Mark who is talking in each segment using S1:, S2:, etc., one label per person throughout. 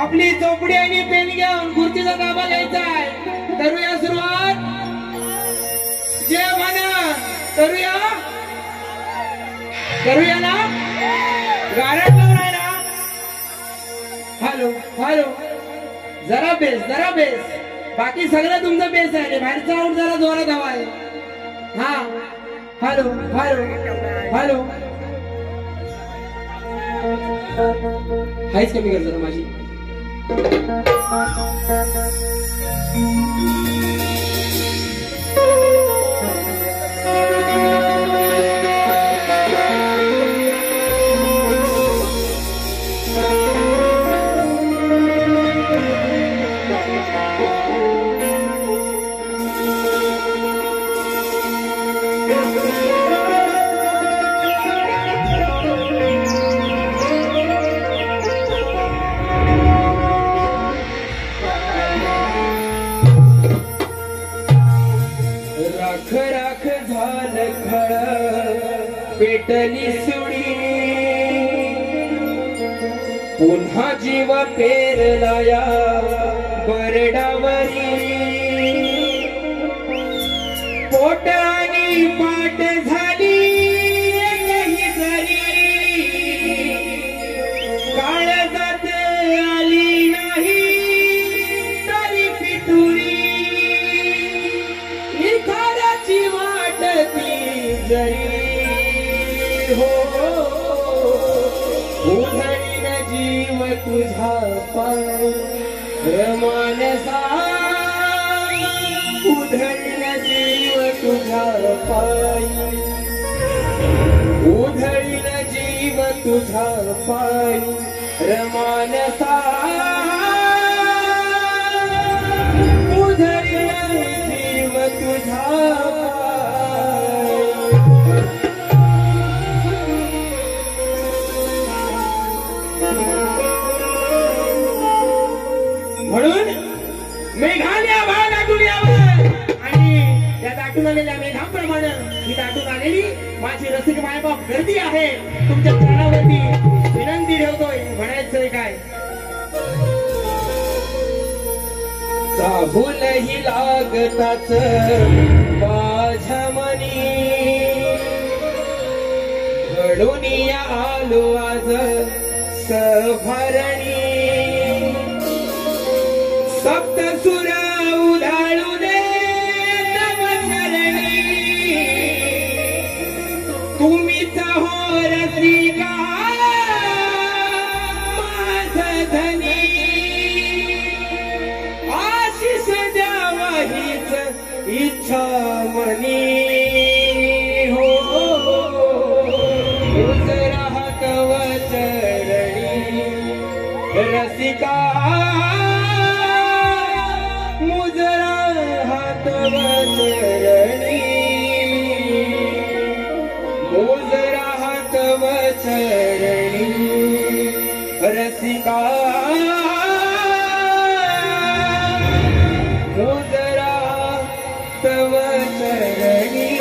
S1: आपली चोपडी आणि पेन घेऊन खुर्चीचा ताबा घ्यायचा आहे. करूया सुरुवात. जे म्हणा करूया. करूया ना. गारट नाही ना. Hello hello. जरा बेस जरा बेस. बाकी सगळं तुमचं बेस आहे. बाहेरचा आऊट जरा जोरात हवा आहे. हा हॅलो हॅलो हॅलो. हायच कमी कर जरा माझी. राख झालं खळ पेटली सुडी पुन्हा जीव पेरलाया बरडावरी पोट आणि पाट झाली काही जरी काळजात आली नाही तरी पिटुरी निखाराची वाटती जरी हो उधळीन जीव तुझा पाय रमानसा उधळीन जीव तुझा पाय उधळीन जीव तुझा पाय रमानसा उधळीन जीव तुझा म्हणून मेघाने आभाळ दाटून यावं आणि त्या दाटून आलेल्या मेघाप्रमाणे ही दाटून आलेली माझी रसिक मायबाप गर्दी आहे तुमच्या चरणावरती विनंती ठेवतोय. म्हणायचंय काय. चाहूलही लागताच माझ्या मनी घडून या आलो आज सभरणी सप्त सुर उधाळू दे तव चरणी तुम्हीच हो रसिका माझ धनी आशिष द्यावा हीच इच्छा मनी हो राहत व चरणी रसिका चरणी मोजरा हातव चरणी रसिका मोजरा तव चरणी.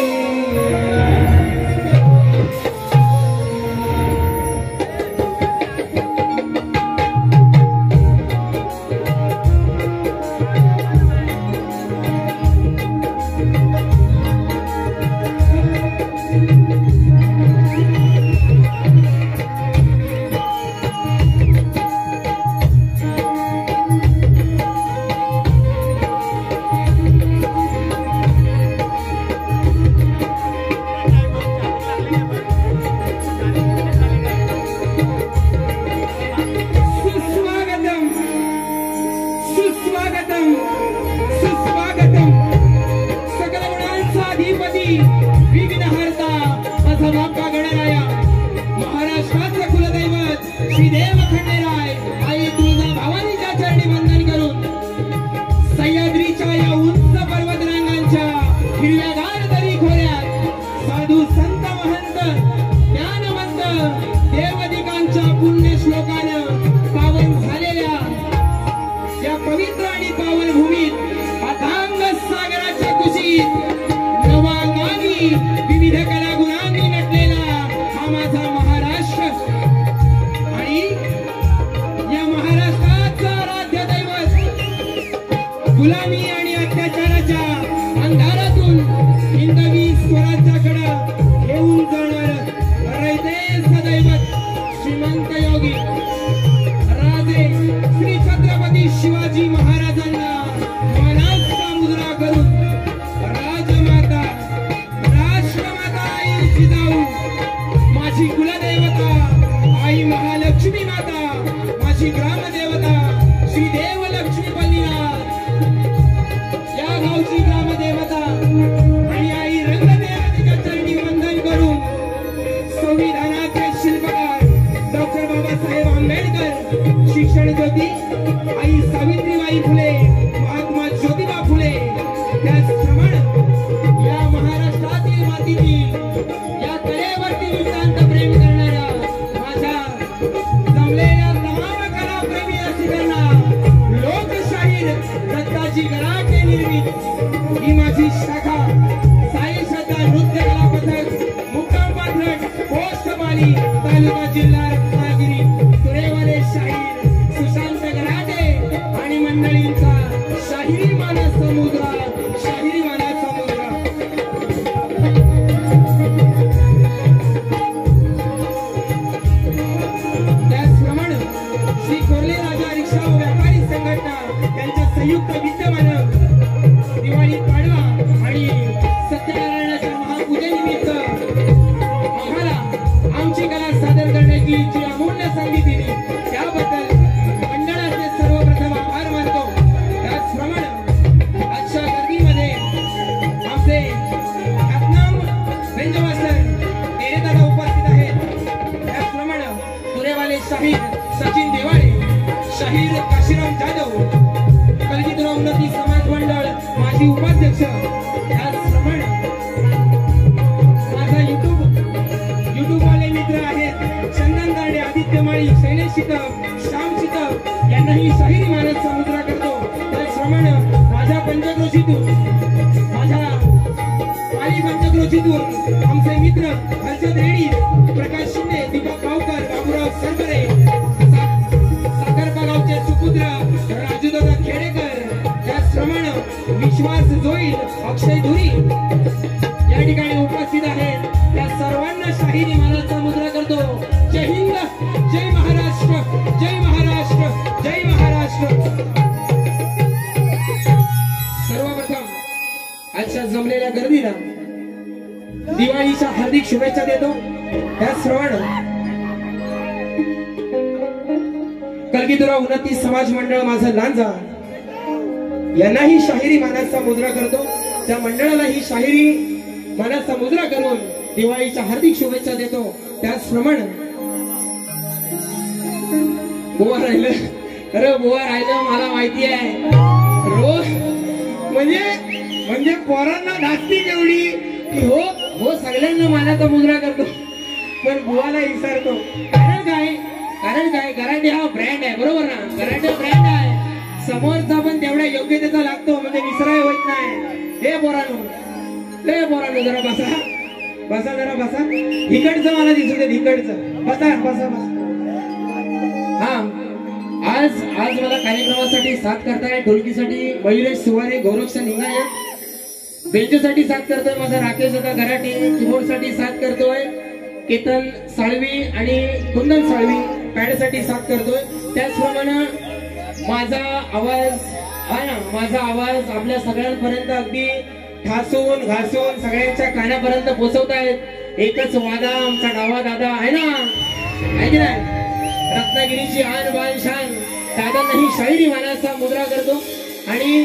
S1: आमचा बाप्पा गणराया, महाराष्ट्राचं कुलदैवत श्रीदेव खंडेराय आई तुळजा भवानीच्या चरणी वंदन करून सह्याद्रीच्या या उंच पर्वतरांगांच्या हिरव्यागार दरी खोऱ्यात साधू संत महंत ज्ञानवंत देवदिकांच्या पुण्य श्लोकानं पावन झालेल्या या पवित्र आणि पावन भूमीत अथांग सागराच्या कुशीत नवांगानी विविध कलागुणांनी नटलेला हा माझा महाराष्ट्र आणि या महाराष्ट्राचा आराध्य दैवत गुलामी आणि अत्याचाराच्या अंधारातून हिंदवी स्वराज्याकडे घेऊन जाणार रयते सदैवत श्रीमंत योगी राजे श्री छत्रपती शिवाजी महाराजांना मानाचा मुद्रा करून राजमाता राष्ट्रमाता आई जिजाऊ माझी कुलदेवता आई महालक्ष्मी माता माझी ग्रामदेवता श्री देवलक्ष्मी पल्लीनाथ या गावची ग्रामदेवता आणि आई रंगदेवतेच्या चरणी वंदन करून संविधानाचे शिल्पकार डॉक्टर बाबासाहेब आंबेडकर शिक्षण ज्योती आई सावित्रीबाई फुले महात्मा ज्योतिबा फुले त्याचप्रमाणे या महाराष्ट्रातील मातीची या कलेवरती नितांत प्रेम करणाऱ्या माझ्या जमलेल्या तमाम कलाप्रेमी रसिकांना लोकशाहीर दत्ताजी गराटे निर्मित ही माझी शाखा साई श्रद्धा नृत्य कला पथक मुक्काम पाथरट पोस्ट बाली तालुका जिल्हा रत्नागिरी तुरेवाले शाहीर सुशांत गराटे आणि मंडळींचा शाहिरी मानस समुद्र शाहिरी मानस समुद्र त्याचप्रमाणे श्री कोर्ले राजा रिक्षा व व्यापारी संघटना यांच्या संयुक्त विद्यमानं दिवाळी पाडवा आणि सत्यनारायणाच्या महापूजेनिमित्त आम्हाला आमची कला सादर करण्याची जी अमूल्य संधी दिली त्याबद्दल मंडळाचे सर्वप्रथम आभार मानतो। त्याचप्रमाणे आजच्या गर्दीमध्ये आमचे ख्यातनाम व्यंजनमास्टर दादा उपस्थित आहेत। त्याचप्रमाणे तुरेवाले शाहीर सचिन देवाळे, शाहीर काशीराम जाधव, कलगीतराव उन्नती समाज मंडळ माजी उपाध्यक्ष, त्याचप्रमाणे माझा युट्यूब वाले मित्र आहेत चंदन दांडे, आदित्य माळी, शैलेश शितप, श्याम शितप यांनाही शाहिरी मानस मुद्रा करतो। त्याचप्रमाणे माझ्या पंचक्रोशीतून पंचक्रोशीतून आमचे मित्र हर्षद रेड्डी, प्रकाश शिंदे, दीपक गावकर, बाबूराव सरबरे, साखरपा गावचे सुपुत्र राजूदादा खेडेकर, त्याचप्रमाणे विश्वास जोईल, अक्षय धुरी या ठिकाणी उपस्थित आहेत। त्या सर्वांना शाहिरी मानाचा मुद्रा करतो। जय हिंद, जय महाराष्ट्र, जय महाराष्ट्र, जय महाराष्ट्र। सर्वप्रथम आजच्या जमलेल्या गर्दीला दिवाळीच्या हार्दिक शुभेच्छा देतो। त्याचप्रमाणे कलगीतराव उन्नती समाज मंडळ माझा लांजा यांनाही शाहिरी मानाचा मुद्रा करतो। त्या मंडळाला ही शाहिरी मानाचा मुद्रा करून दिवाळीच्या हार्दिक शुभेच्छा देतो। त्याचप्रमाणे बुवा राहिलं, अरे बुवा राहिलं मला माहिती आहे रोज म्हणजे पोरांना धास्ती केवढी की हो हो सगळ्यांना मानाचा मुद्रा करतो पण बुवाला विसरतो। कारण काय गराटे हा ब्रँड आहे, बरोबर ना? गराटे ब्रँड आहे, समोरचा पण तेवढ्या योग्यतेचा लागतो, म्हणजे विसराय होत नाही। हे पोरांनो जरा बसा जरा बसा, इकडचं मला दिसू दे, इकडचं बसा बसा बसा। हा आज मला कार्यक्रमासाठी साथ करताय ढोलकीसाठी मयुरेश सुवारे, गौरक्ष निंगाळे, बेंचसाठी साथ करतोय माझा राकेश दादा गराटे, कीबोर्डसाठी साथ करतोय केतन साळवी आणि कुंदन साळवी, पॅडसाठी साथ करतोय। त्याचप्रमाणे माझा आवाज आपल्या सगळ्यांपर्यंत अगदी ठासून घासून सगळ्यांच्या कानापर्यंत पोहोचवतायत। एकच वादा आमचा डावा दादा आहे ना, आहे की नाही? रत्नागिरीची आन बान शान दादांनाही शाहिरी मानाचा मुद्रा करतो। आणि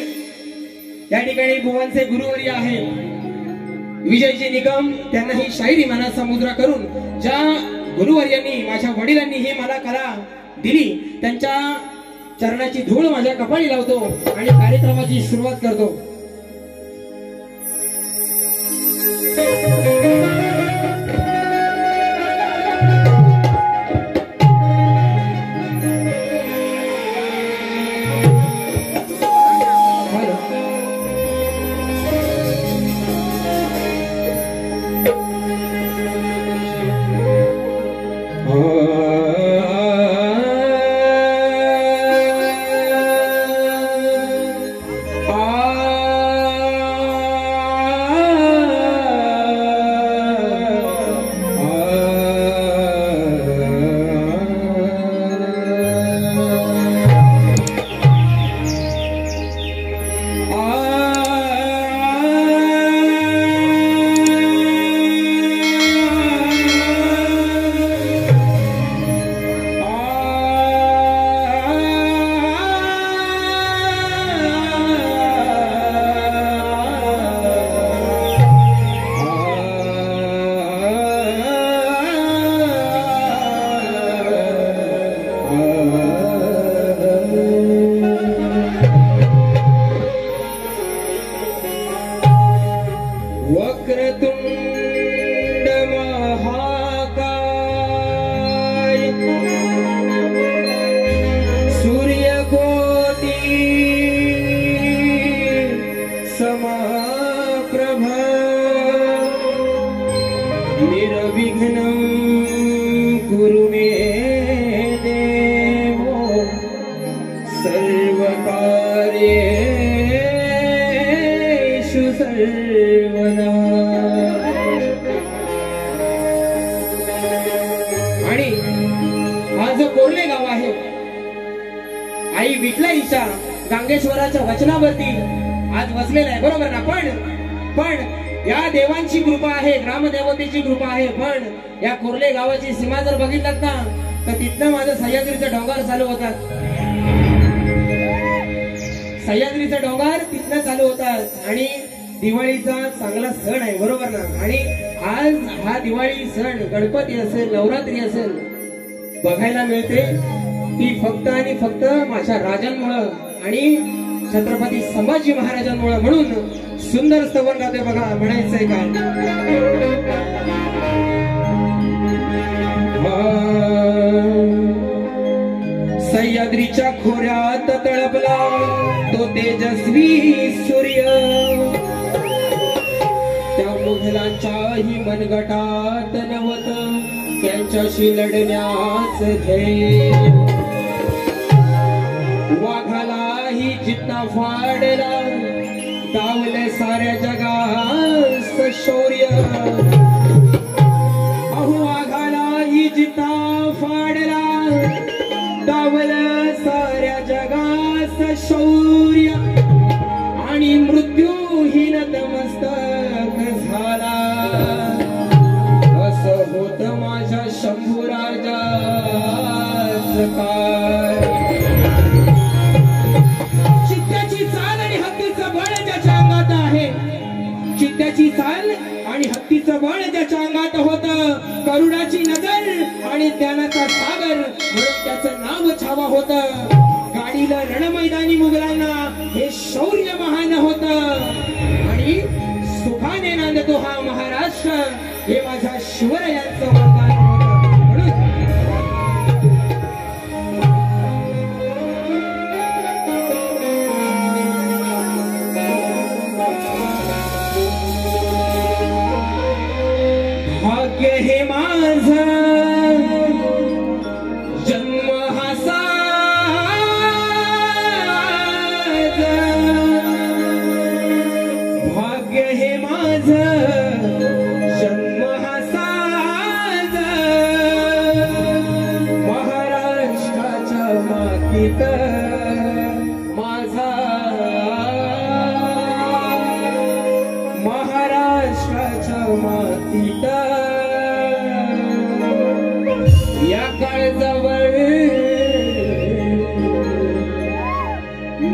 S1: या ठिकाणी बुवांचे गुरुवर्य आहे विजयजी निकम त्यांना ही शायरी मनाचा मुद्रा करून ज्या गुरुवर्यांनी माझ्या वडिलांनी ही मला कला दिली त्यांच्या चरणाची धूळ माझ्या कपाळी लावतो आणि कार्यक्रमाची सुरुवात करतो. आणि हा जो कोरले गाव आहे आई विठलाईच्या गांगेश्वराच्या वचनावरती आज वसलेला आहे बरोबर ना. पण या देवांची कृपा आहे ग्रामदेवतेची कृपा आहे. पण या कोरले गावाची सीमा जर बघितलात ना तर तिथनं माझं सह्याद्रीचा डोंगर चालू होतात. सह्याद्रीचा डोंगर तिथनं चालू होतात आणि दिवाळीचा चांगला सण आहे बरोबर ना. आणि आज हा दिवाळी सण गणपती असेल नवरात्री असेल बघायला मिळते ती फक्त आणि फक्त माझ्या राजांमुळं आणि छत्रपती संभाजी महाराजांमुळं. म्हणून सुंदर स्तवन गाते बघा म्हणायचंय काय. सह्याद्रीच्या खोऱ्यात तळपला तो तेजस्वी सूर्य त्या मुघलांच्याही मनगटात नव्हत त्यांच्याशी लढण्यास ध्येय. वाघालाही जितना फाडला दावले साऱ्या जगास शौर्य. अहो वाघालाही जितना फाडला दावलं साऱ्या जगास शौर्य आणि मृत्यूहीन नतमस्तक झाला असं होत माझ्या शंभूराजाच काय. चित्त्याची चाल आणि हत्तीचं बळ ज्याच्या अंगात आहे चित्त्याची चाल आणि हत्तीचं बळ ज्याच्या अंगात होत करुणाची नजर आणि ज्ञानाचा सागर म्हणून त्याचं नाव छावा होत. गाडीला रणमैदानी मुघलांना हे शौर्य महान होत आणि सुखाने नांदतो हा महाराष्ट्र हे माझ्या शिवरायांचं वरदान होतं. म्हणून भाग्य हे माझं जन्म हा भाग्य हे माझं जन्म हा साज महाराष्ट्राच्या मातीत माझा महाराष्ट्राच्या मातीत या काळजावर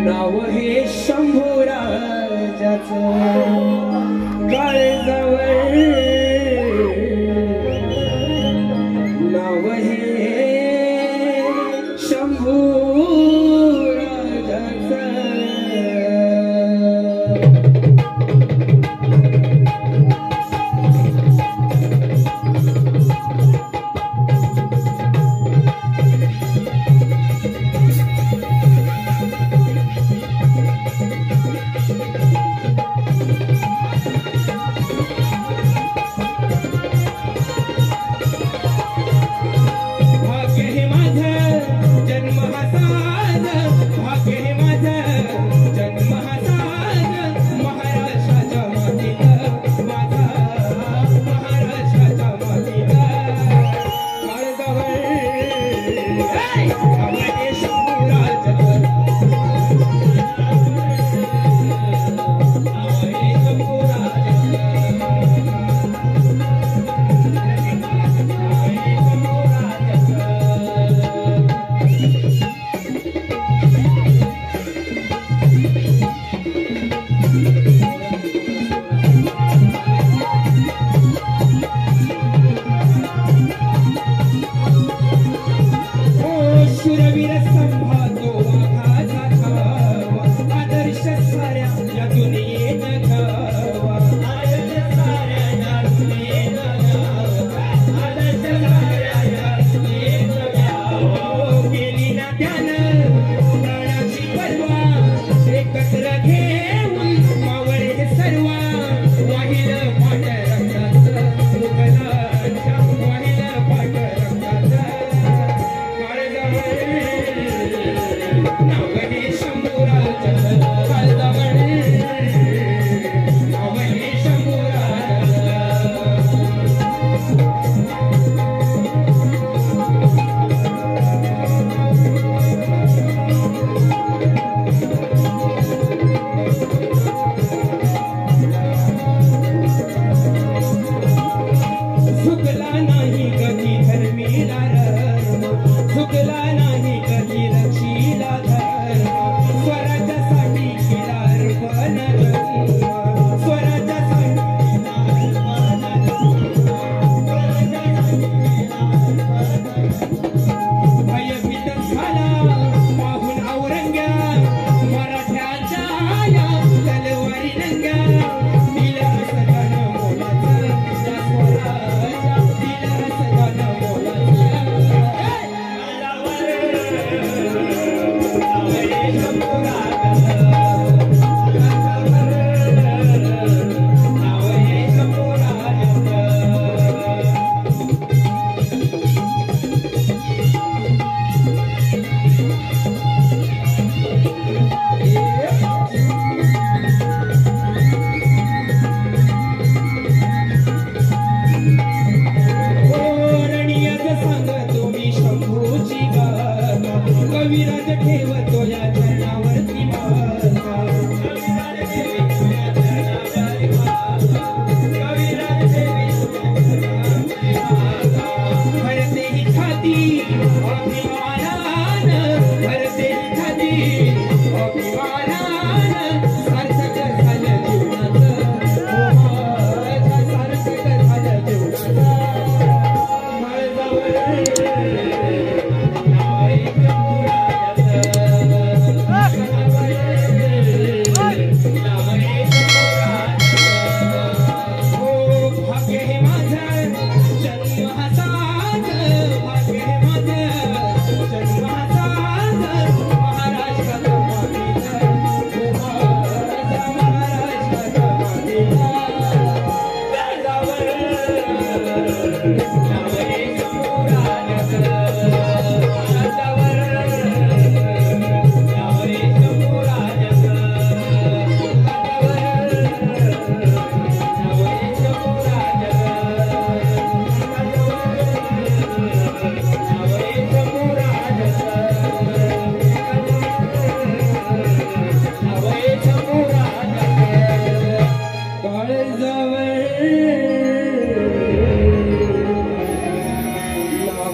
S1: नाव हे शंभूराज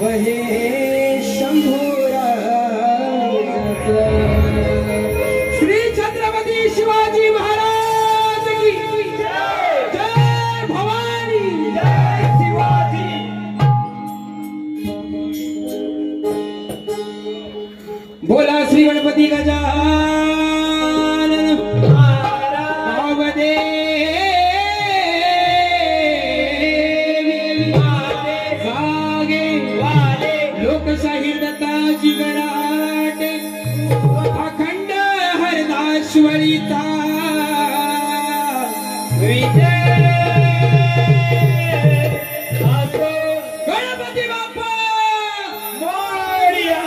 S1: नाव हे शंभू
S2: श्री छत्रपती शिवाजी महाराज
S1: ज्ञानेश्वरीचा विजय असो. गणपती बाप्पा मोरया.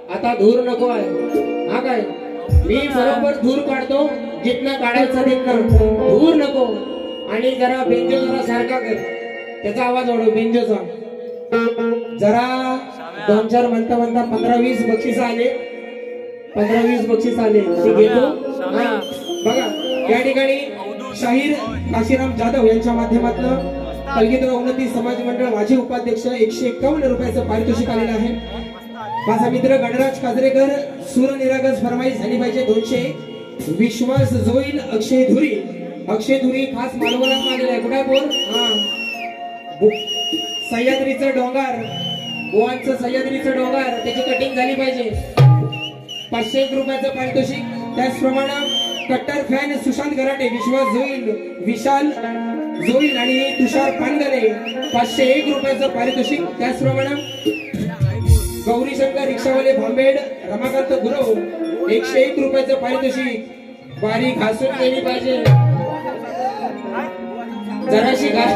S1: आता धूर नको आहे. हा काय मी बरोबर धूर काढतो जिथनं काढायचं तिथनं. धूर नको. आणि जरा बेंजो जरा सारखा कर. त्याचा आवाज वाढव बेंजोचा. जरा 2-4 म्हणता 15-20 बक्षीस आले. 15-20 बक्षीस आले ते घेतो. बघा या ठिकाणी शाहीर काशीराम जाधव यांच्या माध्यमातून कलगीधर उन्नती समाज मंडळ माजी उपाध्यक्ष 151 रुपयाचं पारितोषिक आलेलं आहे. माझा मित्र गणराज काजरेकर सूर निरागस फरमाईश झाली पाहिजे 200. विश्वास जोईल अक्षय धुरी खास मालवणात मागेला आहे. कुठे बोल. सह्याद्रीचं डोंगर गोवांचं सह्याद्रीचं डोंगर त्याची कटिंग झाली पाहिजे. 501 रुपयाचं पारितोषिक. त्याचप्रमाणे कट्टर फॅन सुशांत गराटे विश्वास जोईल विशाल जोईल आणि तुषार पानगले 501 रुपयाचं पारितोषिक. त्याचप्रमाणे गौरीशंकर रिक्षावाले भांबेड रमाकांत गुरव 101 रुपयाचं पारितोषिक. बारी घासून केली पाहिजे. जराशी घास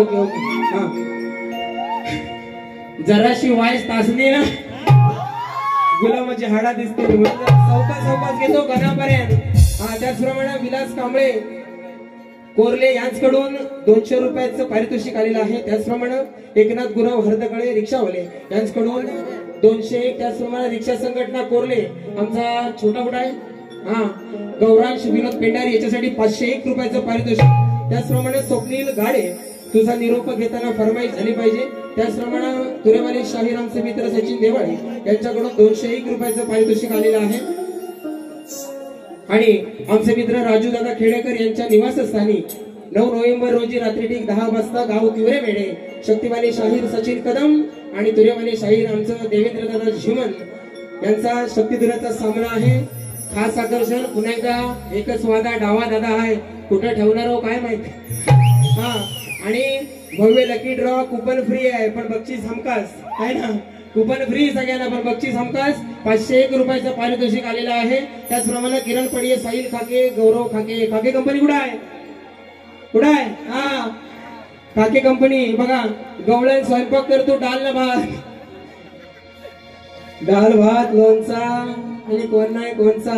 S1: ओके हा जराशी वाईस तासली ना गुलामाची हाडा दिसते. सावकाश घेतो गणापर्यंत. त्याचप्रमाणे विलास कांबळे कोरले यांच्याकडून 200 रुपयाचं पारितोषिक आलेलं आहे. त्याचप्रमाणे एकनाथ गुरव हरदकळे रिक्षावाले यांच्याकडून 201. त्याचप्रमाणे रिक्षा संघटना कोरले आमचा छोटा बुडा आहे गौरांश विनोद पेंडारी याच्यासाठी 501 रुपयाचं पारितोषिक. त्याचप्रमाणे स्वप्नील गाडे तुझा निरोप घेताना फरमाईश झाली पाहिजे. त्याचप्रमाणे तुरेवाले शाहीर आमचे मित्र सचिन देवाळे यांच्याकडून 201 रुपयाचं पारितोषिक आलेलं आहे. आणि आमचे मित्र राजू दादा खेडेकर यांच्या निवासस्थानी 9 नोव्हेंबर रोजी रात्री ठीक 10 वाजता गाव तिवरे मेढे शक्तिवाले शाहीर सचिन कदम आणि तुरेवाले शाहीर आमचं देवेंद्र दादा झिमन यांचा शक्तिधुराचा सामना आहे. खास आकर्षण पुन्हा एकदा एकच वादा डावा दादा आहे. कुठे ठेवणार हो काय माहिती. आणि भव्य लकी ड्रॉ कुपन फ्री आहे पण बक्षीस हमखास आहे ना. कुपन फ्री सगळ्यांना पण बक्षीस हमखास. 501 रुपयाचं पारितोषिक आलेलं आहे. त्याचप्रमाणे किरण पडिये साहिल खाके गौरव खाके कंपनी कुठं आहे. काके कंपनी बघा गवळण स्वयंपाक करतो डाल भात लोणचा आणि कोण नाही कोणचा.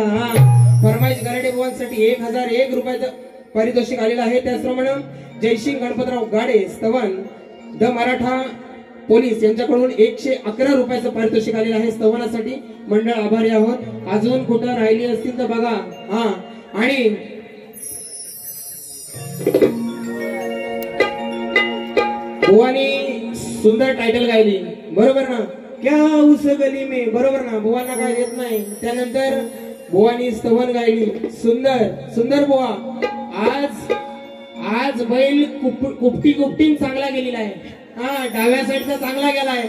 S1: फरमाईश गराडे बुवांसाठी 1001 रुपयाचं पारितोषिक आलेलं आहे. त्याचप्रमाणे जयसिंग गणपतराव गाडे स्तवन द मराठा पोलीस यांच्याकडून 111 रुपयाचं पारितोषिक आलेलं आहे. स्तवनासाठी मंडळ आभारी आहोत. अजून कुठं राहिली असतील तर बघा. आणि बुवानी सुंदर टायटल गायली बरोबर ना. क्या उस गली में बरोबर ना. बुवांना काय येत नाही. त्यानंतर बुवानी स्तवन गायली सुंदर सुंदर बुवा. आज बैल कुपटी चांगला गेलेला आहे. डाव्या साईडचा चांगला गेलाय.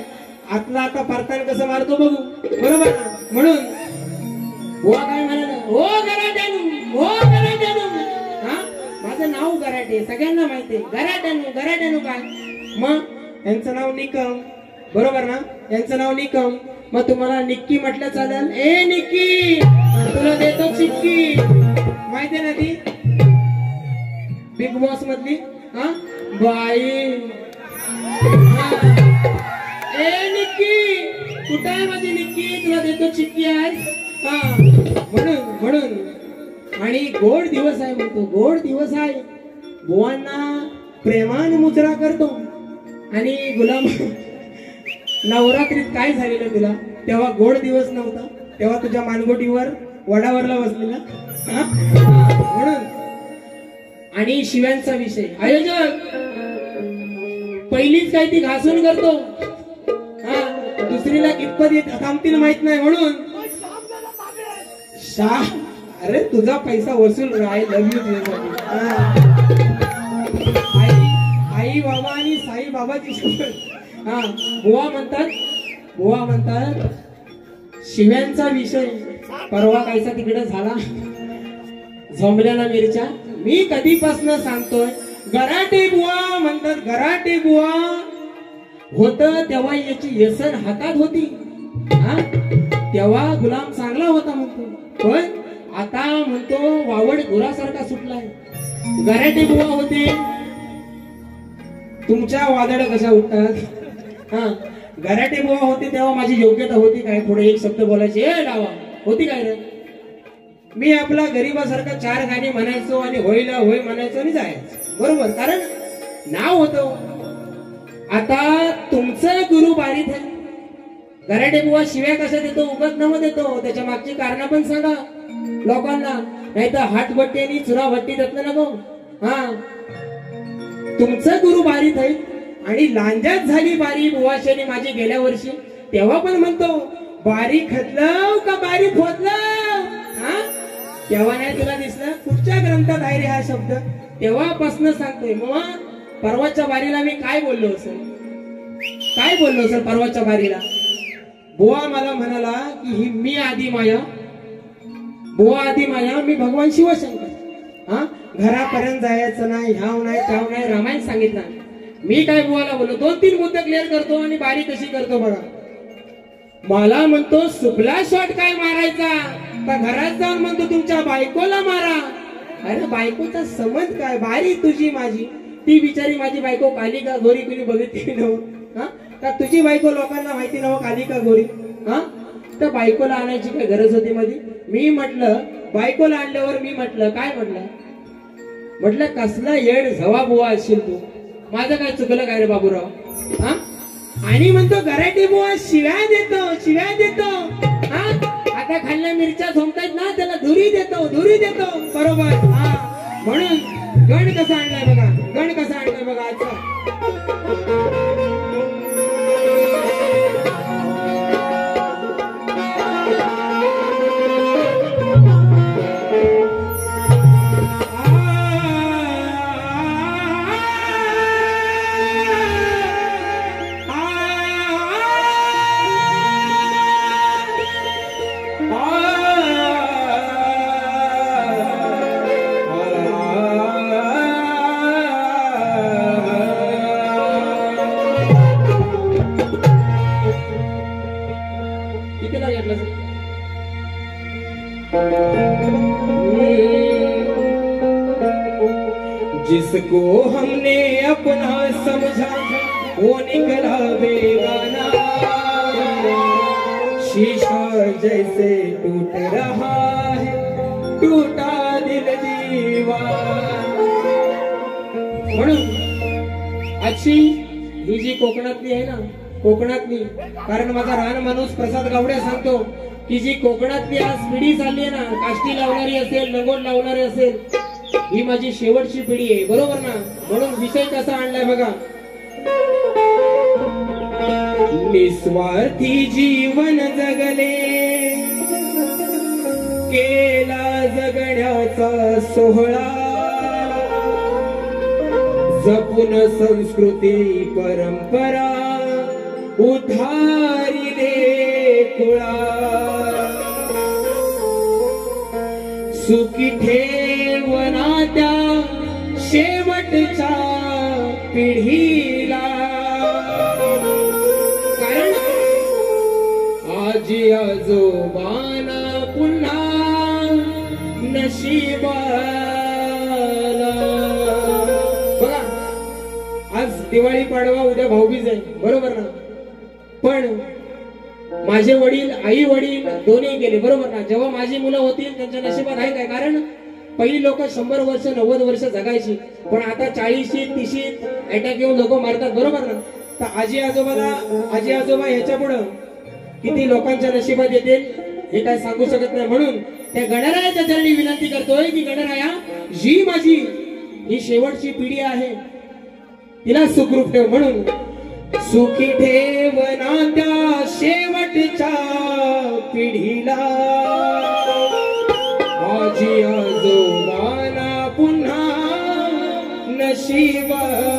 S1: आतला आता परतान कसं मारतो बघू बरोबर ना. म्हणून बुवा काय म्हणाला हो गराट्यानू हो गराट्यानू. माझं नाव गराटे सगळ्यांना माहितीये. गराट्यानू काय मग यांचं नाव निकम बरोबर ना. यांचं नाव निकम. मग तुम्हाला निक्की म्हटलं चालेल. ए निक्की तुला देतो चिक्की माहितीये ना ती बिग बॉस मधली. बाई ए निक्की कुठं आहे माझी निक्की तुला देतो चिक्की आज. म्हणून आणि गोड दिवस आहे म्हणतो. गोड दिवस आहे. बुवांना प्रेमान मुजरा करतो. आणि गुलाम नवरात्रीत काय झालेलं तुला तेव्हा गोड दिवस नव्हता. तेव्हा तुझ्या मानगोटीवर वडावरला बसलेला. म्हणून आणि शिव्यांचा विषय आयोजक पहिलीच काय ती घासून करतो. दुसरीला कितपत येत थांबतील माहित नाही. म्हणून अरे तुझा पैसा वसूल आय लव्ह यू. आई बाबा आणि साई बाबाची शपथ. बुवा म्हणतात शिव्यांचा विषय परवा कायचा तिकडे झाला झोंबल्याला मिरच्या. मी कधीपासून सांगतोय गराटे बुवा म्हणतात. गराटे बुवा होत तेव्हा याची व्यसन हातात होती. तेव्हा गुलाम चांगला होता म्हणतो. पण आता म्हणतो वावड गुरासारखा सुटलाय. गराटे बुवा होते. तुमच्या वादळ कशा उठतात. गराटे बुवा होते तेव्हा माझी योग्यता होती काय थोडे एक शब्द बोलायचे लावा होती काय रे. मी आपला गरीबासारखा 4 गाणी म्हणायचो आणि होईला होय म्हणायचो आणि जायचो बरोबर. कारण नाव होतं. आता तुमचं गुरु बारीत आहे. गराटे बुवा शिव्या कशा देतो उगत नाव देतो. त्याच्या मागची कारण पण सांगा लोकांना. नाही तर हातभट्टी आणि चुरा भट्टी देत नको. तुमचं गुरु बारीत आहे. आणि लांजात झाली बारी बुवाशाने माझी गेल्या वर्षी. तेव्हा पण म्हणतो बारी खतलव का बारी फोतलव. तेव्हा नाही तुला दिसलं कुठच्या ग्रंथात आहे रे हा शब्द. तेव्हापासून सांगतोय. मग परवाच्या बारीला मी काय बोललो असेल परवाच्या बारीला. बुवा मला म्हणाला की ही मी आधी माया. बुवा आधी माया मी भगवान शिवशंकर. घरापर्यंत जायचं नाही ह्याव नाही त्याव नाही रामायण सांगितलं. मी काय बुवाला बोललो 2-3 मुद्दे क्लिअर करतो आणि बारी कशी करतो बघा. मला म्हणतो सुपला शॉट काय मारायचा तर घरात जाऊन म्हणतो तुमच्या बायकोला मारा. अरे बायकोचा संबंध काय. बारी तुझी माझी. ती बिचारी माझी बायको काली का गोरी कुणी बघितली नव्हतं. का तुझी बायको लोकांना माहिती नव्हतं काली का गोरी. तर बायकोला आणायची काय गरज होती मध्ये. मी म्हटलं बायकोला आणल्यावर मी म्हटलं काय म्हटलं कसला येड झवा बुवा असशील तू. माझं काय चुकलं काय रे बाबूराव. आणि म्हणतो गराटे बुवा शिव्या देतो. आता खाल्ल्या मिरच्या झोमतायत ना त्याला धुरी देतो बरोबर. म्हणून गण कसा आणलाय बघा आजचा. जिसको हमने अपना समझा वो निकला बेगाना, शीशा जैसे टूट रहा है टूटा दिल दीवाना। म्हणून आजची ही जी कोकणातली आहे ना, कोकणातली, कारण माझा रान माणूस प्रसाद गावडे सांगतो की जी कोकणातली आज पिढी चालली आहे ना, काष्टी लावणारी असेल, लंगोट लावणारी असेल, ही माझी शेवटची पिढी आहे, बरोबर ना? म्हणून विषय कसा आणलाय बघा, निस्वार्थी जीवन जगले केला जगण्याचा सोहळा, जपून संस्कृती परंपरा उधारिले कुळा, सुखी ठेवना त्या शेवटच्या पिढीला, कारण आजी आजोबांना पुन्हा नशिबाला। बघा आज दिवाळी पाडवा, उद्या भाऊबीज आहे, बरोबर ना? पण माझे वडील, आई वडील दोन्ही गेले, बरोबर ना? जेव्हा माझी मुलं होतील त्यांच्या नशिबात आहे काय? कारण पहिली लोक 100 वर्ष 90 वर्ष जगायची, पण आता 40 30 अटॅक येऊन लोक मारतात, बरोबर ना? तर आजी आजोबा ह्याच्या पुढं किती लोकांच्या नशिबात येतील हे काय सांगू शकत नाही। म्हणून त्या गणरायाच्या चरणी विनंती करतोय की गणराया, जी माझी ही शेवटची पिढी आहे तिला सुखरूप ठेव, म्हणून सुखी ठेवना त्या शेवटच्या पिढीला, आजी आजोबांना पुन्हा नशिबाला।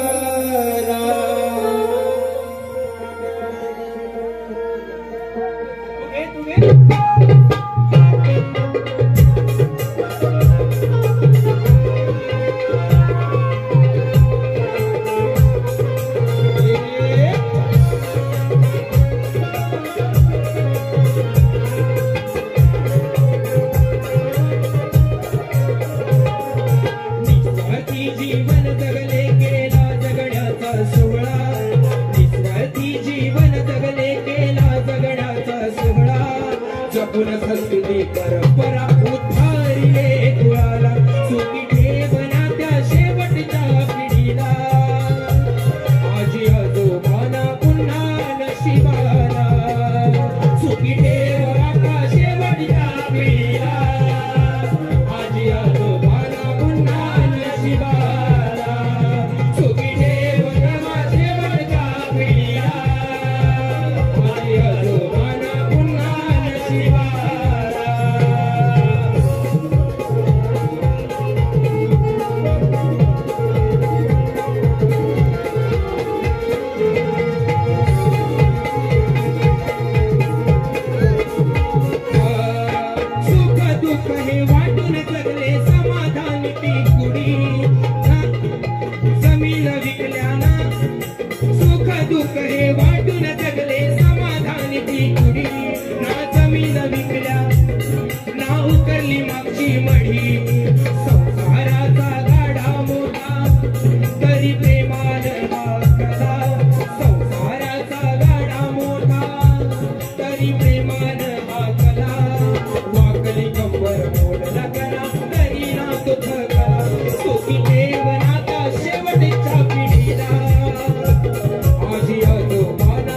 S1: संस्कृती परंपरा उद्धारिले कुळाला, सुखी ठेवना त्या शेवटच्या पिढीला, आजी आजोबांना पुन्हा नशिबाला, सुखी ठेवना त्या शेवटच्या पिढीला, आजी आजोबांना पुन्हा नशिबाला, सुखी ठेवना शेवटच्या पिढीला, आजी आजोबांना पुन्हा नशिबाला। शेवटच्या पिढीला आजी आजोबांना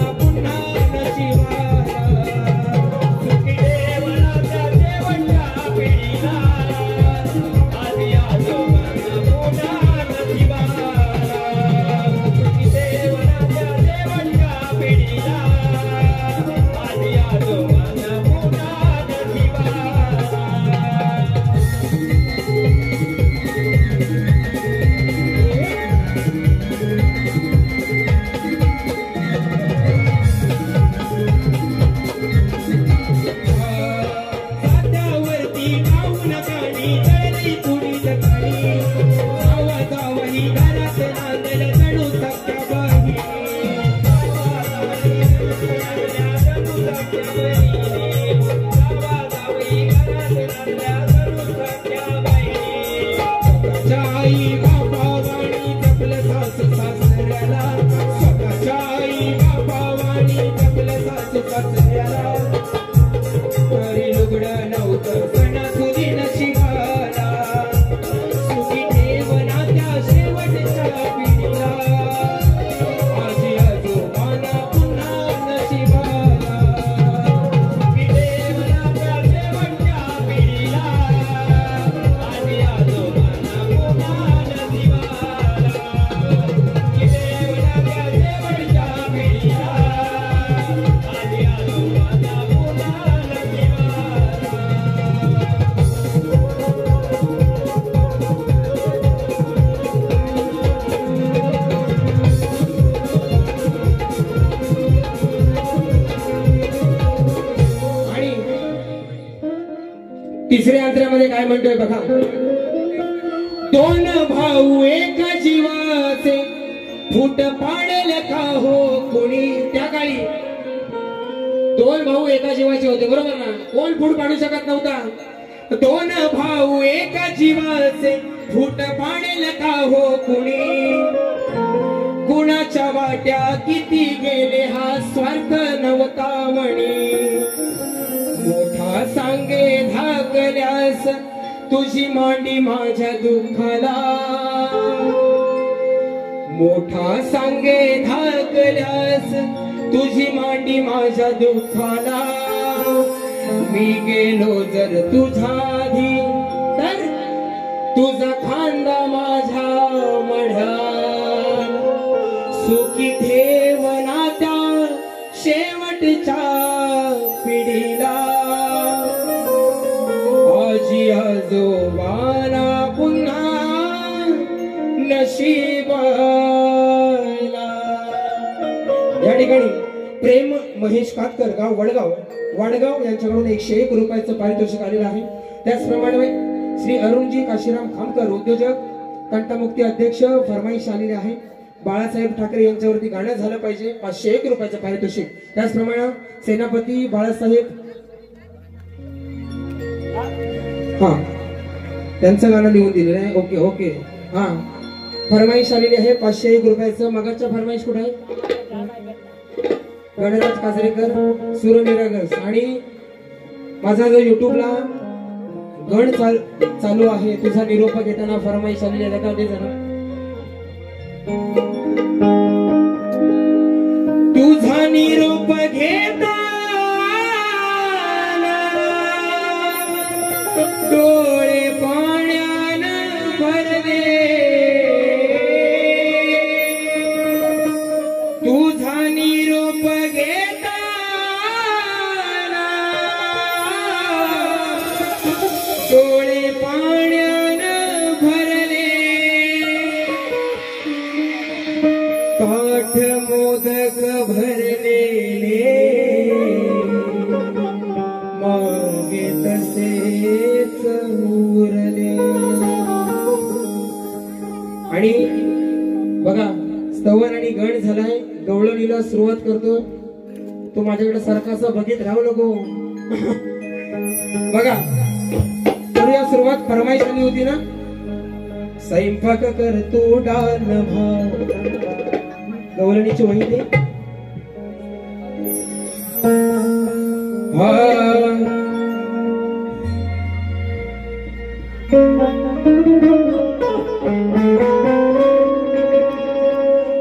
S1: तिसऱ्या अंतऱ्यामध्ये काय म्हणतोय बघा. दोन भाऊ एका जीवाचे फूट पाडेल का हो कोणी. त्या काळी दोन भाऊ एका जीवाचे होते, बरोबर ना. कोण फूट पाडू शकत नव्हता. दोन भाऊ एका जीवाचे फूट पाडेल का हो कुणी. कुणाच्या वाट्या किती गेले हा स्वार्थ नव्हता म्हणी. मोठा सांगे धाकल्यास तुझी मांडी माझ्या दुःखाला. मोठा सांगे धाकल्यास तुझी मांडी माझ्या दुःखाला. मी गेलो जर तुझ्या आधी तर तुझा खांदा माझ्या मढ्यात. सुखी ठेव नात्या शेवटच्या पिढीला. आजी आजोबाला पुन्हा नशिबाला. या ठिकाणी प्रेम महेश कातकर, गाव वाडगाव यांच्याकडून 101 रुपयाचं पारितोषिक आलेलं आहे. त्याचप्रमाणे श्री अरुणजी काशीराम खामकर, उद्योजक, तंटामुक्ती अध्यक्ष, फरमाईश आलेले आहे. बाळासाहेब ठाकरे यांच्यावरती गाणं झालं पाहिजे, 501 रुपयाचं पारितोषिक. त्याचप्रमाणे सेनापती बाळासाहेब, हा त्यांचं गाणं लिहून दिलेलं आहे. ओके ओके, हा फरमाईश आलेली आहे 501 रुपयाचं. मगाच्या फरमाईश कुठे आहे? गणराज काजरेकर, सूरनिरागस. आणि माझा जो युट्यूबला गण चालू आहे, तुझा निरोप घेताना फरमाईश आलेली आहे. ते जरा तुझा निरोप घेता डोळे पाण्यानं भरले. तुझा निरोप घेता डोळे पाण्यानं भरले. ताठ मोदक भरलेले मागे तसेच उरले. आणि बघा, स्तवन आणि गण झालाय. गवळणीला सुरुवात करतो. तो माझ्याकडे सारखासा बघित राहू नको. बघा, करूया सुरुवात. फरमाईश आली होती ना, स्वयंपाक करतो डाल भात. गवळणीची वही ते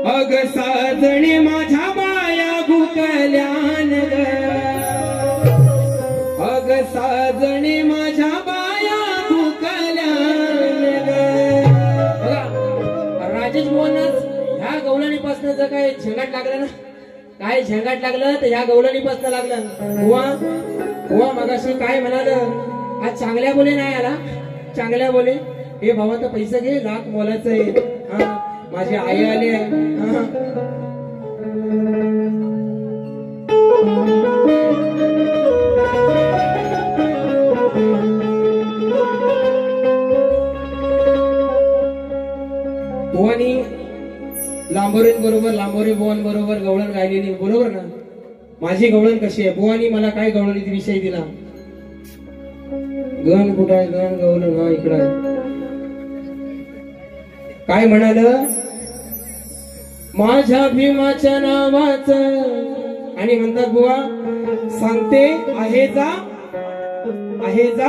S1: अग साजणे माझ्या बाया भुकल्यान ग. अग साजणे माझ्या बाया भुकल्यान ग. राजेश मोहनच ह्या गवळणीपासून जर काय झंगाट लागलं ना, काय झंगाट लागलं तर ह्या गवळणीपासून लागलं. हुआ मगाशी काय म्हणाल, आज चांगल्या बोले नाही आला. चांगल्या बोले हे भावा तर पैसे घे, लाख मोलाचं आहे. माझी आई आली आहे. बुवानी लांबोरीन बरोबर, लांबोरी बुवान बरोबर गवळण गायलेली, बरोबर ना. माझी गवळण कशी आहे? बुवानी मला काय गवळणीचा विषय दिला. गण कुठं आहे? गण गवळण हा इकडं आहे. काय म्हणाल? माझ्या भीमाच्या नावाचं. आणि म्हणतात बुवा सांगते आहे जा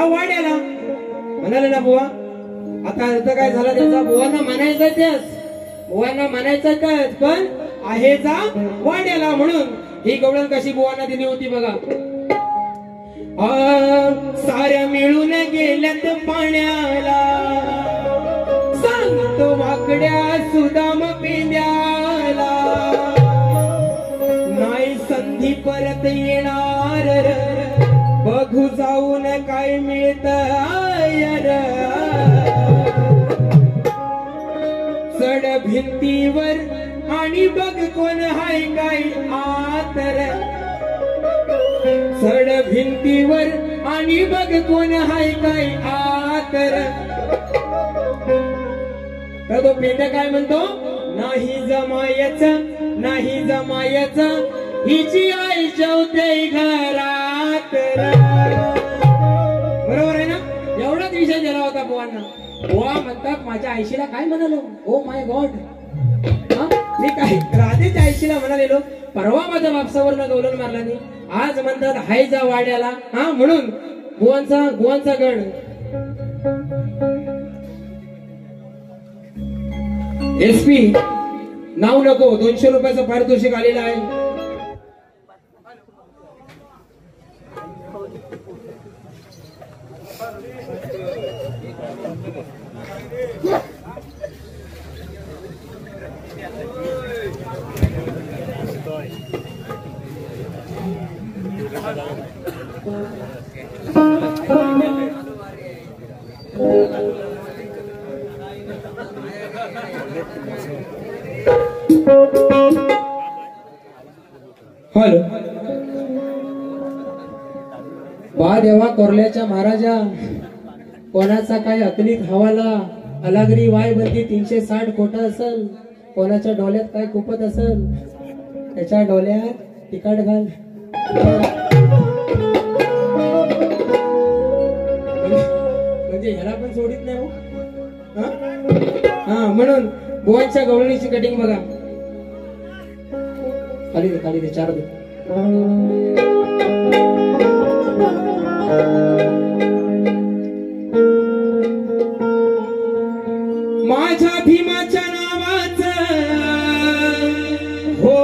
S1: वाड्याला. म्हणाले ना बुवा. आता अर्थ काय झाला त्याचा? बुवांना म्हणायचं त्याच, बुवांना म्हणायचं त्याच, पण आहे जा वाड्याला. म्हणून ही गवळण कशी बुवांना दिली होती बघा. साऱ्या मिळून गेल्यात पाण्याला, सांगतो वाकड्या सुदाम पेंद्याला. नाही संधी परत येणार, बघू जाऊन काय मिळत यार. चढ भिंतीवर आणि बघ कोण हाय काय आतर. चढ भिंतीवर आणि बघ कोण हाय काय आतर. तर तो पेंड काय म्हणतो, नाही जमायचं नाही जमायचं हिची आई जेवते घरात. बरोबर आहे ना. एवढाच विषय दिला होता बुवांना. बुवा म्हणतात माझ्या आईशीला काय म्हणालो, ओ माय गॉड. मी काय राधेच्या आईशीला म्हणालेलो, परवा माझ्या बापसावरनं गौलन मारला नाही, आज म्हणतात हाय जा वाड्याला. हा म्हणून बुवांचा गण. एसपी नाव नको, 200 रुपयाचं पारितोषिक आलेलं आहे. हॅलो. बा देवा कोरल्याच्या महाराजा, कोणाचा काय अकलीत हवाला, अलागरी वाय बंदी 360 कोटा असल, कोणाच्या डोल्यात काय कुपत असल, त्याच्या डोल्यात तिकाट घाल. म्हणजे ह्याला पण सोडित नाही हो. हा म्हणून बुवांच्या गवळणीची कटिंग बघा. खाली दे 4 दे. माझ्या भीमाच्या नावाचं हो,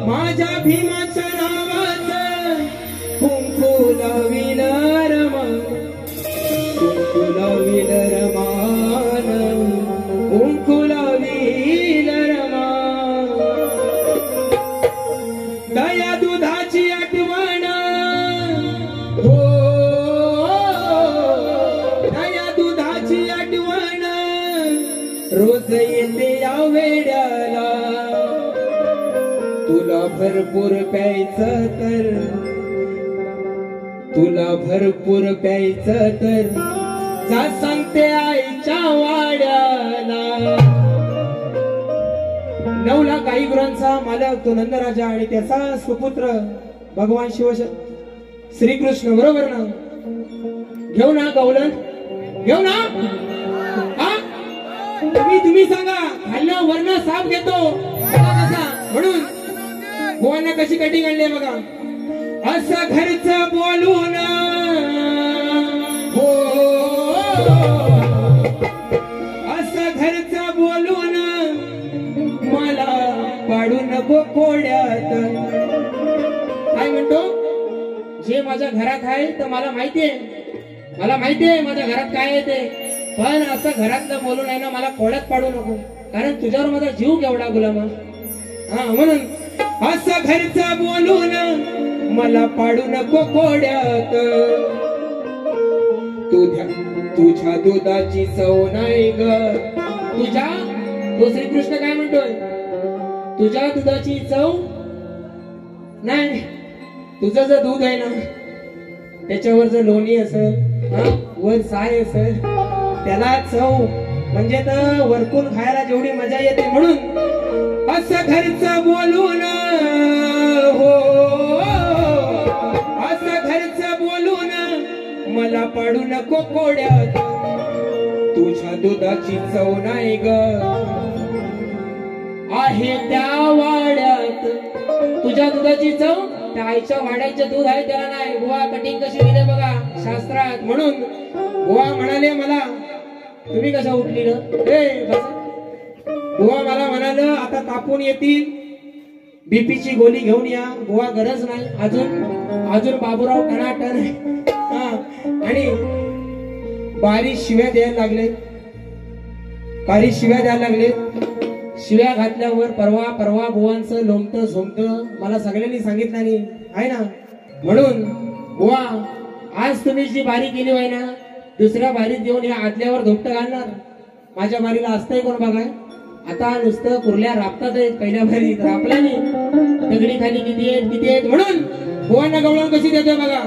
S1: माझ्या भीमाच्या नावाचं कुंकू लाविल रमान, कुंकू लाविल रमान, कुंकू लाविल रमान. दया दुधाची आठवण हो, दया दुधाची आठवण रोज येते या वेड्याला. तुला भरपूर प्यायचं तर, तुला भरपूर प्यायचं तर जा सांगते आईच्या वाड्याला. 9 लाख गाई गुरांचा मालक तो नंदराजा आणि त्याचा सुपुत्र भगवान शिव श्रीकृष्ण. बरोबर ना. घेऊ ना गवलन, घेऊ ना. तुम्ही सांगा, खाल्लं वर्ण साप घेतो कसा. म्हणून बुवांना कशी कटिंग आणली बघा. असं घरचं बोलून हो, असं घरचं बोलून मला पाडू नको कोड्यात. काय म्हणतो, जे माझ्या घरात आहे तर मला माहितीये, मला माहितीये माझ्या घरात काय आहे ते, पण असं घरातलं बोलून आहे ना मला कोड्यात पाडू नको, कारण तुझ्यावर माझा जीव केवढा गुलामा. हा म्हणून असं घरचं बोलून मला पाडू नको कोड्यात. तुझ्या दुधाची चव नाही ग, तुझ्या तो श्रीकृष्ण काय म्हणतोय, तुझ्या दुधाची चव नाही. तुझं जर दूध आहे ना त्याच्यावर जर लोणी असेल, वर साय असेल, त्याला चव म्हणजे तर वरकून खायला जेवढी मजा येते. म्हणून असं घरचं बोलून हो, असं घरचं बोलून मला पाडू नको कोड्यात. तुझ्या दुधाची चव नाही ग, आहे त्या वाड्यात. तुझ्या दुधाची चव त्या आईच्या वाड्याचं दूध आहे त्याला नाही. बुवा कटिंग कशी दिली बघा शास्त्रात. म्हणून बुवा म्हणाले मला, तुम्ही कशा उठली ना बुवा, मला म्हणाल आता तापून येतील, बीपीची गोळी घेऊन या. बुवा गरज नाही, अजून बाबूराव टनाटन आहे. आणि बारीक शिव्या द्यायला लागले, बारीक शिव्या द्यायला लागले. शिव्या घातल्यावर परवा बुवांचं लोमतं झोमतं मला सगळ्यांनी सांगितलं नाही आहे ना. म्हणून बुवा आज तुम्ही जी बारी केली आहे ना, दुसऱ्या बारीत देऊन या आदल्यावर धोपटं घालणार. माझ्या बारीला असतंय कोण बघाय. आता नुसतं कुर्ल्या राबतात आहेत, पहिल्या बारीत रापला नाही. दगडी खाली किती आहेत. म्हणून बुवांना गवळण कशी देतोय बघा.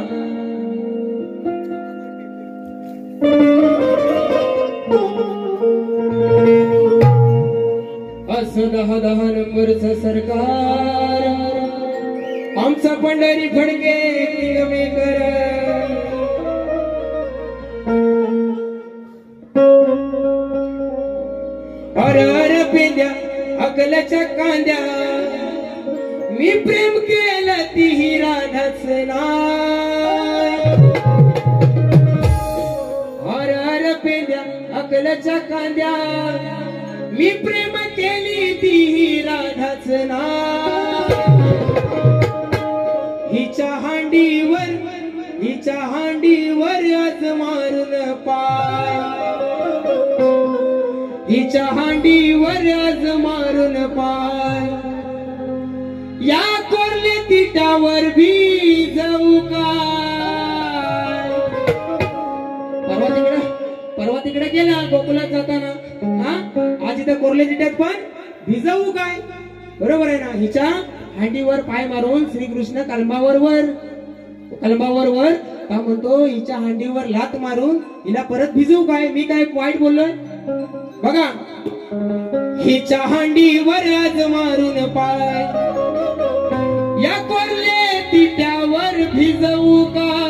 S1: असं 10-10 नंबरचं सरकार आमचा पंढरी फडके किंगमेकर. अरे पेंद्या अकलाच्या कांद्या मी प्रेम केलं ती राधाच नाय. अरे पेंद्या अकलाच्या कांद्या मी प्रेम केली ती राधाच नाय. हिच्या हांडीवर आज मारून पाय. हिच्या हांडीवर आज मारून पाय. या कोरले तिटावर भी जाऊ काय. परवा तिकडे गेला गोकुलात जाताना. आज इथं कोरले तिट्यात पण भिजवू काय. बरोबर आहे ना. हिच्या हांडीवर पाय मारून श्रीकृष्ण कलंबावर वर का म्हणतो. हिच्या हांडीवर लात मारून हिला परत भिजवू काय. मी काय वाईट बोललोय बघा. हिच्या हांडीवर आज मारून पाय. या कोरले तिट्यावर भिजवू काय.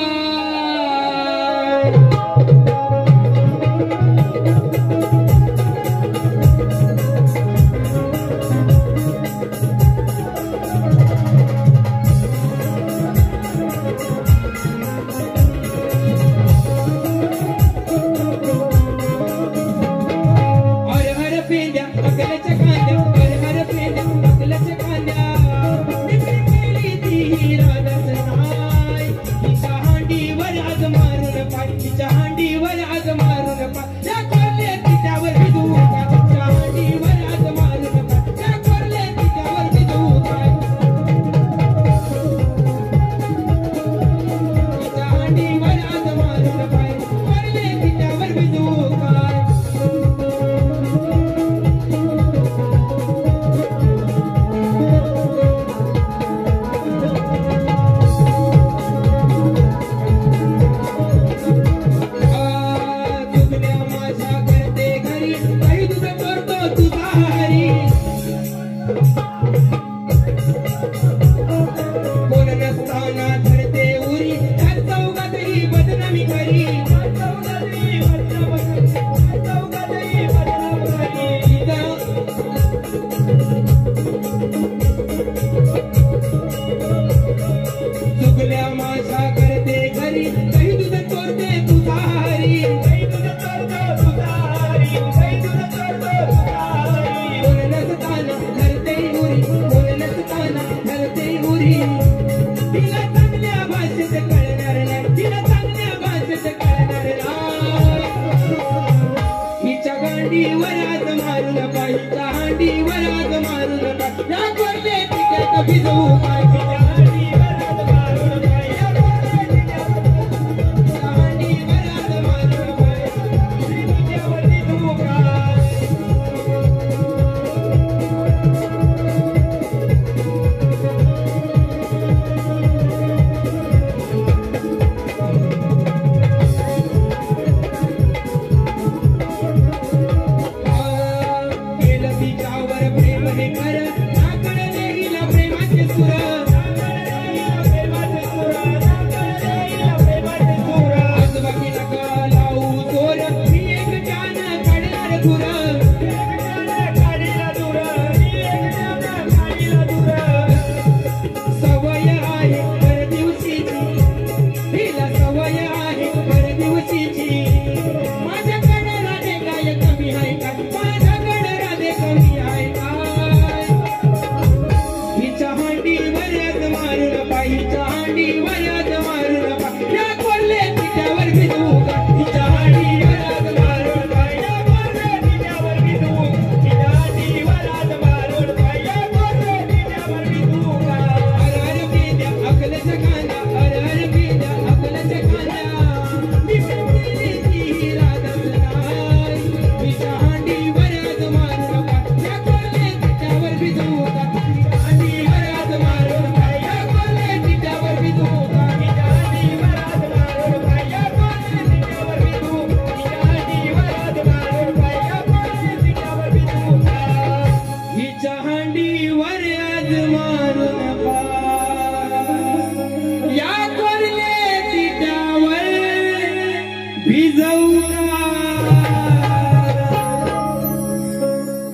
S1: प्रेम हे कर, प्रेमाचे सुर मारून या कोरले तिट्यावर भिजवू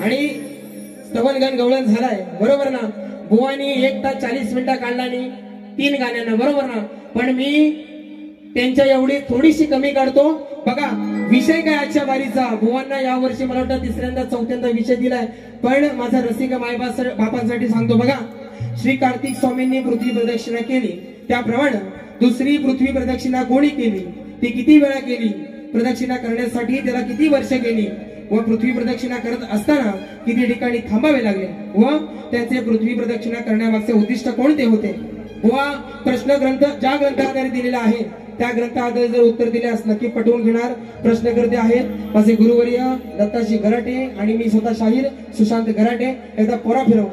S1: आणि स्तवनगण गवळण झालाय बरोबर ना. बुवानी 1 तास 40 मिनिटं काढला आणि 3 गाण्यांना बरोबर ना. पण मी त्यांच्या एवढी थोडीशी कमी काढतो. बघा विषय काय आजच्या वारीचा. बुवांना या वर्षी मला वाटतं 3ऱ्यांदा 4थ्यांदा विषय दिलाय. पण माझा रसिक बापांसाठी सांगतो बघा. श्री कार्तिक स्वामींनी पृथ्वी प्रदक्षिणा केली त्याप्रमाणे दुसरी पृथ्वी प्रदक्षिणा कोणी केली, ती किती वेळा केली, प्रदक्षिणा करण्यासाठी त्याला किती वर्ष गेली व पृथ्वी प्रदक्षिणा करत असताना किती ठिकाणी थांबावे लागले व त्याचे पृथ्वी प्रदक्षिणा करण्यामागचे उद्दिष्ट कोणते होते. बुवा प्रश्न ग्रंथ ज्या ग्रंथाद्वारे दिलेला आहे त्या ग्रंथाद्वारे जर उत्तर दिल्यास नक्की पटवून घेणार प्रश्नकर्ते आहेत माझे गुरुवर्य दत्ताजी गराटे आणि मी स्वतः शाहीर सुशांत गराटे. एकदा पोरा फिरव.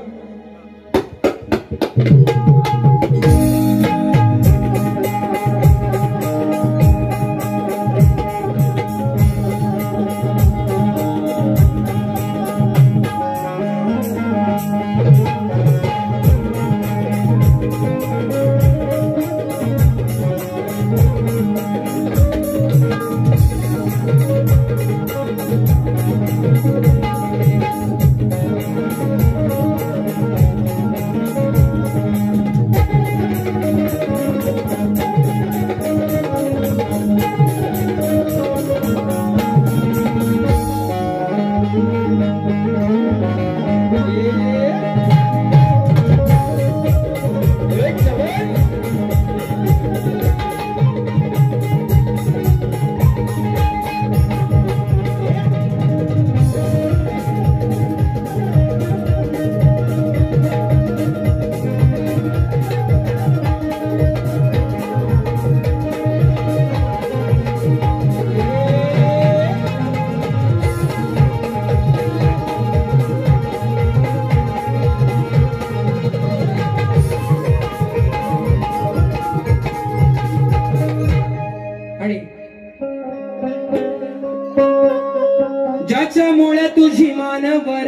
S1: ज्याच्यामुळे तुझी मानवर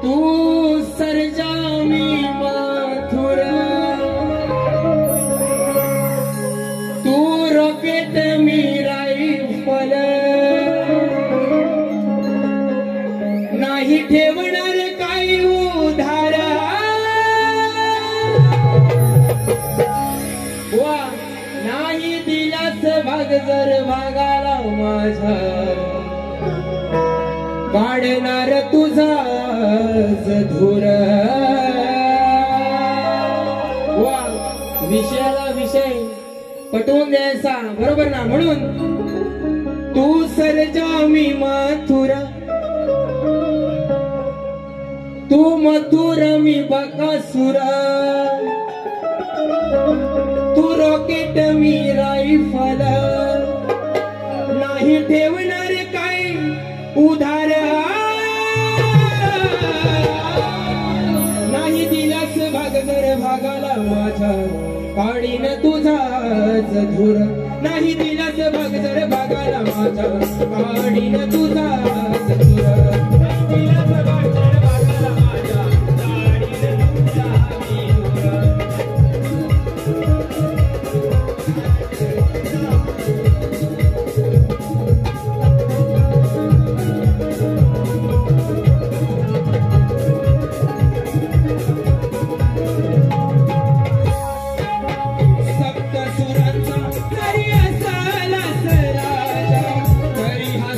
S1: तू सर्जा मी मथुर तू रॉकेट मी राईफल नाही ठेवणार काही उधार वा नाही दिलास भाग जर भागाला माझा काढणार तुझा धूर वा विषयाला विषय पटवून द्यायचा बरोबर ना. म्हणून तू सर्जा मी मथुर तू मथुर मी बकासुर तू रॉकेट मी राईफल नाही ठेवणार काही उधार नाही दिलास भाग जर भागाला माझा काढीन तुझाच धूर नाही दिलास भाग जर भागाला माझा काढीन तुझाच धूर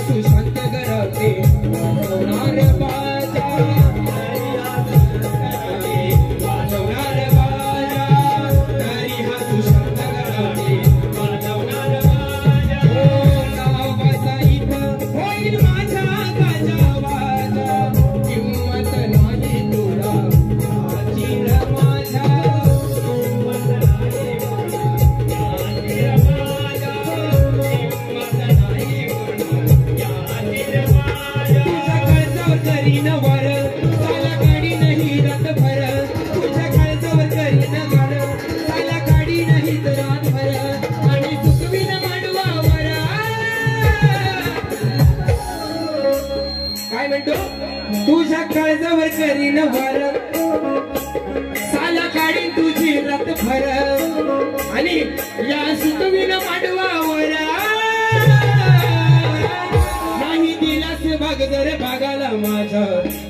S1: सुशांत गराटे वर साला काढी तुझी रथ भर आणि या सुतवीन मांडवावर नाही दिलास भाग जर भागाला माझ्या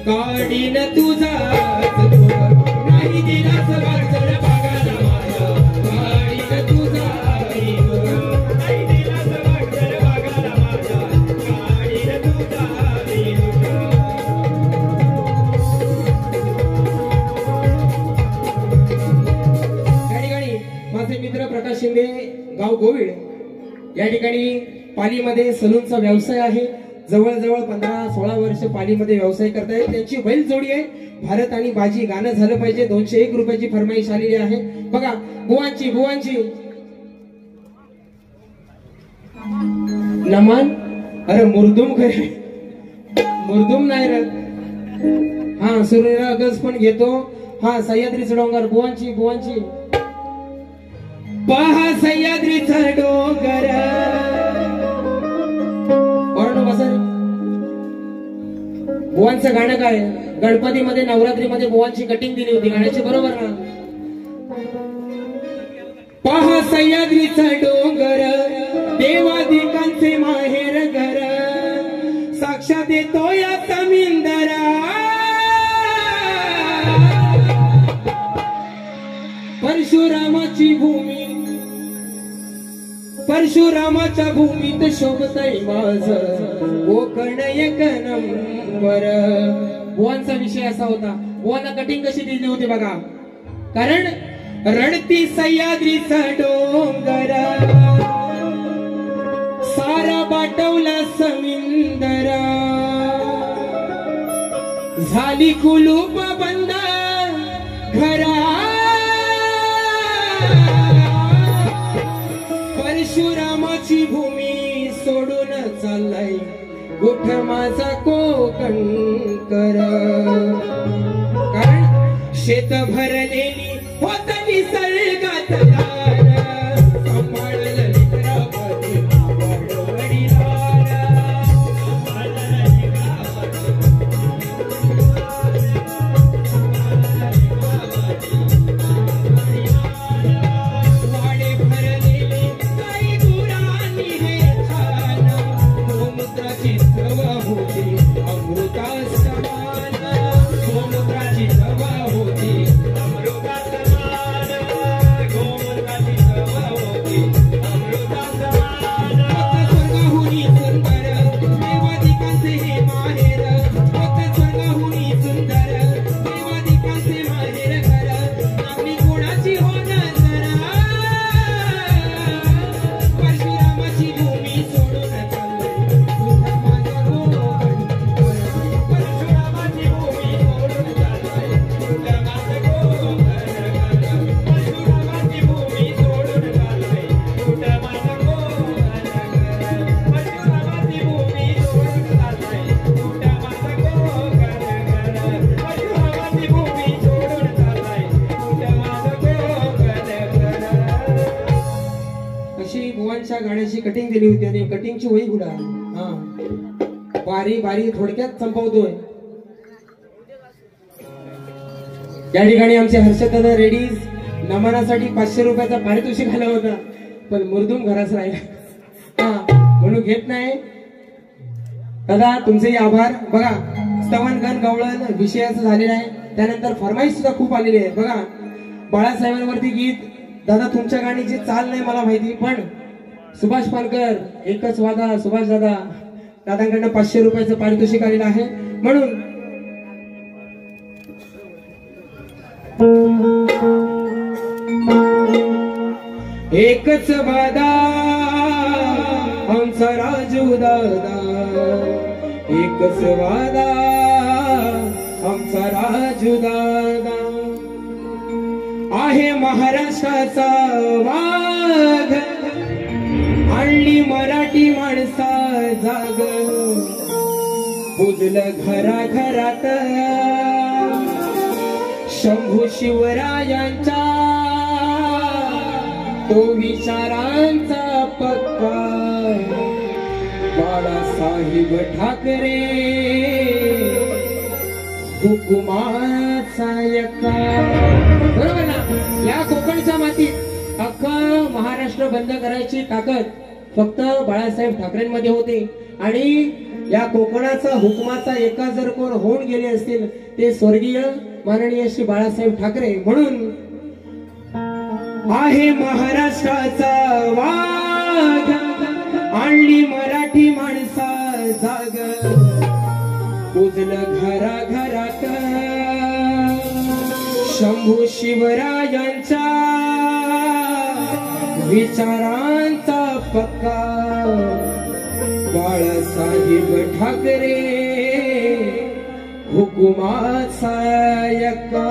S1: काढीन तुझा नाही दिलास भाग जर भागाला माझ्या काढीन तुझा नाही दिलास भाग जर भागाला माझ्या काढीन तुझा माझे मित्र प्रकाश शिंदे गाव गोविड या ठिकाणी पालीमध्ये सलूनचा व्यवसाय आहे जवळजवळ 15-16 वर्ष पालीमध्ये व्यवसाय करतायत त्यांची बैल जोडी आहे भारत आणि बाजी गाणं झालं पाहिजे 201 रुपयाची फरमाईश आलेली आहे बघा बुवांची नमन अरे मुर्दुम करे मुर्दुम नाही रे हा सूर्यरागस पण घेतो हा सह्याद्रीचा डोंगर बुवांची पहा सह्याद्रीचा डोंगर बुवांचं गाणं काय गणपतीमध्ये नवरात्रीमध्ये बुवांची कटिंग दिली होती गाण्याची बरोबर ना पहा सह्याद्रीचा डोंगर देवादिकांचे माहेर घर साक्षात येतो या समिंदरा परशुरामाची भूमी परशुरामाच्या भूमीत शोभतय माझ कोकण एक नंबर बुवांचा विषय असा होता बुवांना कटिंग कशी दिली होती बघा कारण रडती सह्याद्रीचा डोंगर सारा बाटवला समिंदर झाली कुलूप बंद घरा परशुरामाची भूमी सोडून चाललाय गोठ माझा कोकण कर कारण शेत भरलेली होत निसर्गात सांभाळलं लेकरापती गाण्याची कटिंग दिली होती आणि कटिंगची वही गुडा हा बारी थोडक्यात संपवतोय या ठिकाणी आमचे हर्षद दादा रेडीज नमनासाठी 500 रुपयाचा पारितोषिक आला होता पण मुर्दूम घराच राहिला म्हणून घेत नाही दादा तुमचे आभार बघा स्तवन गण गवळण विषयाचं झालेलं आहे त्यानंतर फरमाईश सुद्धा खूप आलेली आहे बघा बाळासाहेबांवरती गीत दादा तुमच्या गाण्याची चाल नाही मला माहिती पण सुभाष पालकर एकच वादा सुभाष दादा दादांकडनं 500 रुपयाचं पारितोषिक आलेलं आहे म्हणून एकच वादा आमचा राजू दादा एकच वादा आमचा राजू दादा आहे महाराष्ट्राचा वाघ आणली मराठी माणसा जाग बुजलं घराघरात शंभू शिवरायांचा तो विचारांचा पक्का बाळासाहेब ठाकरे हुकुमाचा एका. बरोबर ना. या कोकणच्या मातीत अख्खं महाराष्ट्र बंद करायची ताकद फक्त बाळासाहेब ठाकरेंमध्ये होते. आणि या कोकणाचा हुकुमाचा एका जर कोण होऊन गेले असतील ते स्वर्गीय माननीय श्री बाळासाहेब ठाकरे. म्हणून आहे महाराष्ट्राचा वाघ आणली मराठी माणसा जाग. उजल घरा घरात शंभू शिवरायांच्या विचारांचा पक्का. बाळासाहेब ठाकरे हुकुमाचा एका.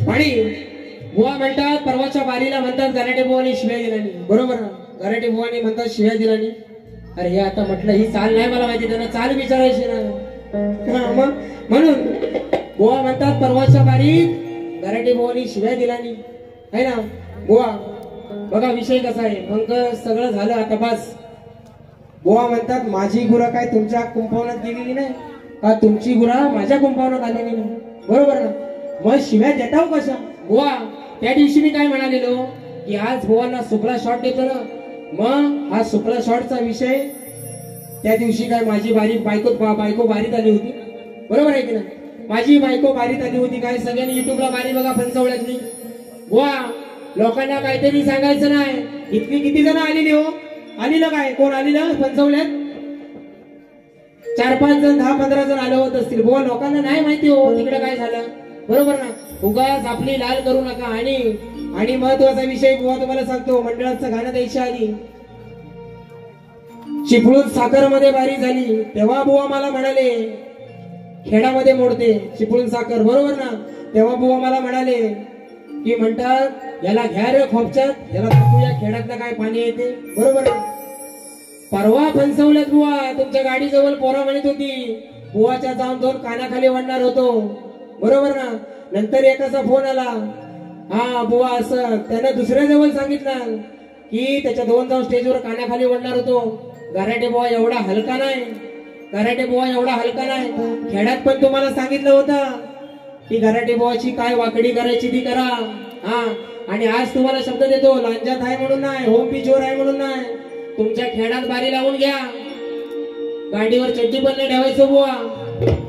S1: आणि बुवा म्हणतात परवाच्या बारीला म्हणतात गराटे बुवानी शिव्या दिलानी. बरोबर ना. गराटे बुवानी म्हणतात शिव्या दिलानी. अरे हे आता म्हटलं ही चाल नाही मला माहिती. त्यांना चाल विचारायची ना. म्हणून बुवा म्हणतात परवाच्या बारीत गराटे बुवानी शिव्या दिलानी है ना. बुवा बघा विषय कसा आहे. मग सगळं झालं आता बस. बुवा म्हणतात माझी गुरं काय तुमच्या कुंपवनात गेलेली नाही का तुमची गुरा माझ्या कुंपवनात आलेली नाही. बरोबर ना. मग शिव्या देताव कशा. बुवा त्या दिवशी मी काय म्हणालेलो की आज बुवांना सुपला शॉट देतो ना. मग हा सुपला शॉटचा विषय त्या दिवशी काय माझी बायको बारीत आली होती. बरोबर आहे की नाही. माझी बायको बारीत आली होती. काय सगळ्यांनी युट्यूबला बारी बघा पंचवड्यातली. बुवा लोकांना काहीतरी सांगायचं नाही. इतकी किती जण आलेली हो. आलेलं काय कोण आलेलं पंचवड्यात 4-5 जण 10-15 जण आले होत असतील. बुवा लोकांना नाही माहिती हो तिकडे काय झालं. बरोबर ना. उगाच आपली लाल करू नका. आणि महत्वाचा विषय बुवा तुम्हाला सांगतो. मंडळाचं गाणं द्यायच्या आधी चिपळूण साखर मध्ये बारी झाली तेव्हा बुवा मला म्हणाले खेडामध्ये मोडते चिपळूण साखर. बरोबर ना. तेव्हा बुवा मला म्हणाले की म्हणतात याला घ्या रे खोपच्यात याला दाखवूया खेडातलं काय पाणी येते. बरोबर ना. परवा फणसवल्यात बुवा तुमच्या गाडीजवळ पोरा म्हणत होती बुवाच्या जाऊन 2 कानाखाली वाढणार होतो. बरोबर ना. नंतर एकाचा फोन आला. हा बुवा असं त्यानं दुसऱ्या जवळ सांगितलं की त्याच्या 2 जाऊन स्टेजवर कानाखाली वाढणार होतो. गराटे बुवा एवढा हलका नाही. गराटे बुवा एवढा हलका नाही. खेड्यात पण तुम्हाला सांगितलं होतं की गराटे बुवाची काय वाकडी करायची ती करा. हा आणि आज तुम्हाला शब्द देतो लांजात आहे म्हणून नाही होम पिचवर आहे म्हणून नाही. तुमच्या खेड्यात बारी लावून घ्या. गाडीवर चड्डी पण नाही ठेवायचं बुवा.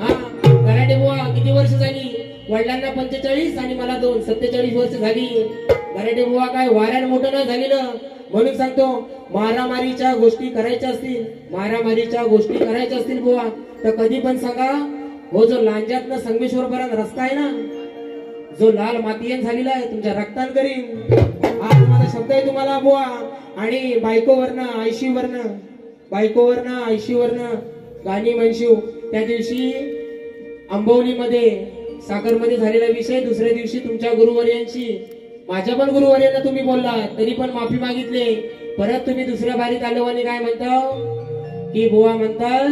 S1: हा गराटे बुवा किती वर्ष झाली. वडिलांना 45 आणि मला 47 वर्ष झाली. गराटे बुवा काय वाऱ्यात मोठं नाही झालेलं. म्हणून सांगतो मारामारीच्या गोष्टी करायच्या असतील बुवा तर कधी पण सांगा. हो जो लांजातनं संगमेश्वर पर्यंत रस्ता आहे ना जो लाल मातीयन झालेला आहे तुमच्या रक्तान करीन. आज माझा शब्द आहे तुम्हाला बुवा. आणि बायकोवरनं आयशीवरनं गाणी म्हणशिव. त्या दिवशी आंबवलीमध्ये साखरमध्ये झालेला विषय. दुसऱ्या दिवशी तुमच्या गुरुवर्यांशी माझ्या पण गुरुवर्यांना तुम्ही बोलला तरी पण माफी मागितले. परत तुम्ही दुसऱ्या बारीत आलो आणि काय म्हणता की बुवा म्हणतात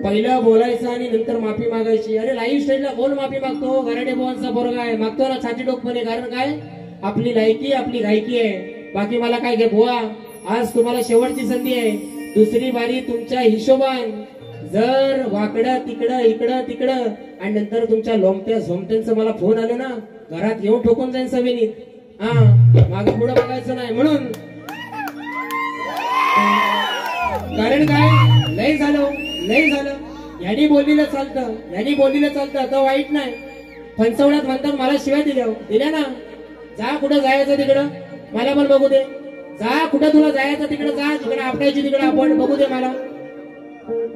S1: पहिलं बोलायचं आणि नंतर माफी मागायची. अरे लाईव्ह स्टेजला कोण माफी मागतो. गराटे बुवांचा पोरगा आहे मागतो ना छाती डोकपणे. कारण काय आपली लायकी आपली गायकी आहे. बाकी मला काय घे बुवा आज तुम्हाला शेवटची संधी आहे.
S2: दुसरी बारी तुमच्या हिशोबान. जर वाकडं तिकडं इकडं तिकडं आणि नंतर तुमच्या लोमत्या झोमट्यांचं मला फोन आलो ना, घरात येऊन ठोकून जाईन सभेनीत. हा, मागे पुढे बघायचं नाही. म्हणून कारण काय, लय झालं. यांनी बोललेलं चालतं तर वाईट नाही. फणसवण्यात म्हणतात मला शिवाय दिल्या ना. जा कुठं जायचं तिकडं मला पण बघू दे. जा कुठं तुला जायचं तिकडं जा, तिकडे आपटायची तिकडे आपण बघू दे मला.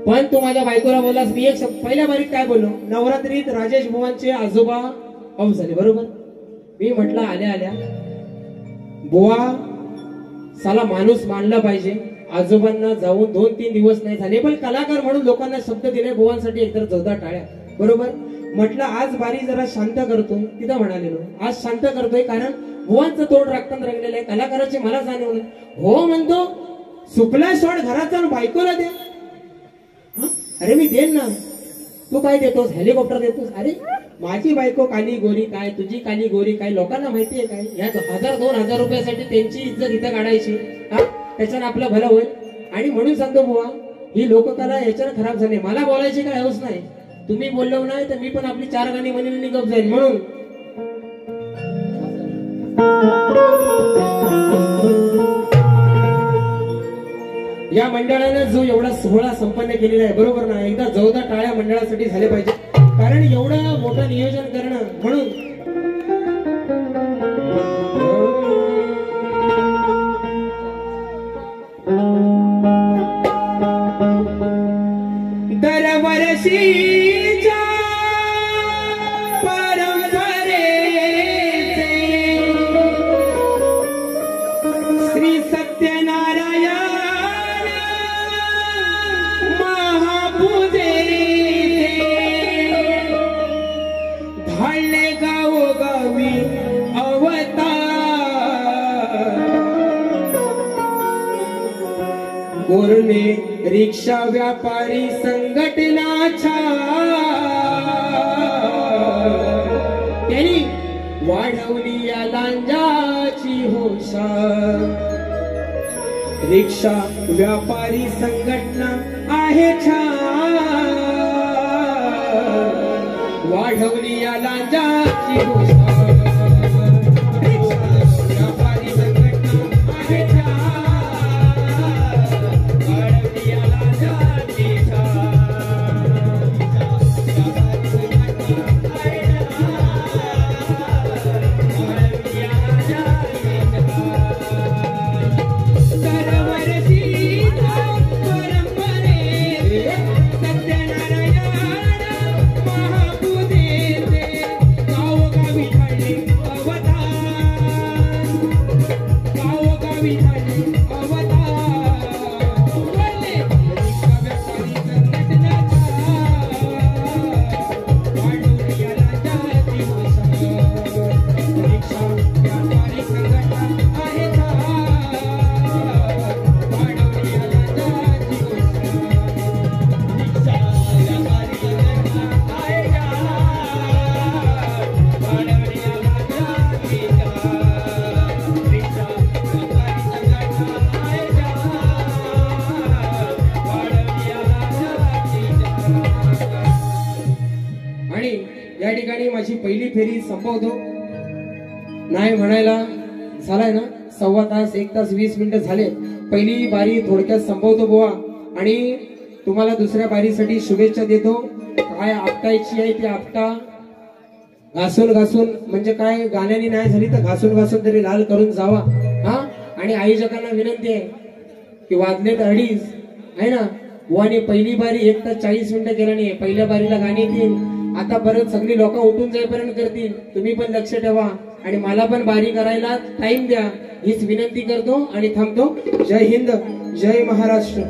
S2: पण तू माझ्या बायकोला बोललास. मी एक पहिल्या बारीत काय बोललो, नवरात्रीत राजेश बुवांचे आजोबा ऑफ झाले बरोबर. मी म्हटलं आल्या बुवा साला माणूस मानला पाहिजे. आजोबांना जाऊन 2-3 दिवस नाही झाले, पण कलाकार म्हणून लोकांना शब्द दिले बुवांसाठी एकतर जोरदार टाळ्या बरोबर. म्हटलं आज बारी जरा शांत करतो. तिथं म्हणालेलो आज शांत करतोय कारण बुवांचं तोंड रक्तान रंगलेलं आहे. कलाकाराची मला जाणवलं. हो म्हणतो सुपला शॉट घरात जाऊन बायकोला दे. अरे मी देन ना. तू काय देतोस, हेलिकॉप्टर देतोस. अरे माझी बायको काली गोरी काय, तुझी काली गोरी काय, लोकांना माहितीये काय. या 1000-2000 रुपयासाठी त्यांची इज्जत इथं काढायची. त्याच्यानं आपलं भलं होईल. आणि म्हणून सांगतो बुवा ही लोककला याच्यानं खराब झाली. मला बोलायची काय हौस नाही. तुम्ही बोललो नाही तर मी पण आपली 4 गाणी म्हणून निघत जाईल. म्हणून या मंडळानं जो एवढा सोहळा संपन्न केलेला आहे बरोबर ना, एकदा जोरदार टाळ्या मंडळासाठी झाले पाहिजे. कारण एवढं मोठं नियोजन करणं. म्हणून दरवर्षीच्या परंपरेचे श्री सत्यनारायण महापूजेचे धाडले गावोगावी अवतार. गोरणे रिक्षा व्यापारी संघटनाच्या त्यांनी वाढवली या लांजाची हुशार. रिक्षा व्यापारी संघटना आहे छान, वाढवली या लांजाची हुशार. या ठिकाणी माझी पहिली फेरी संपवतो. नाही म्हणायला झालाय ना 1.25 तास 1 तास 20 मिनिटं झाले. पहिली बारी थोडक्यात संपवतो बुवा आणि तुम्हाला दुसऱ्या बारीसाठी शुभेच्छा देतो. काय आपटायची आहे ती आपटा. घासून घासून म्हणजे काय गाण्याने नाही झाली तर घासून घासून तरी लाल करून जावा. हा, आणि आयोजकांना विनंती आहे की वाजलेत 2:30 आहे ना. बुवाने पहिली बारी 1 तास 40 मिनिटं केला नाही. पहिल्या बारीला गाणी येतील. आता परत सगळी लोक उठून जाईपर्यंत करतील. तुम्ही पण लक्ष ठेवा आणि मला पण बारी करायला टाइम द्या हीच विनंती करतो आणि थांबतो. जय हिंद, जय महाराष्ट्र.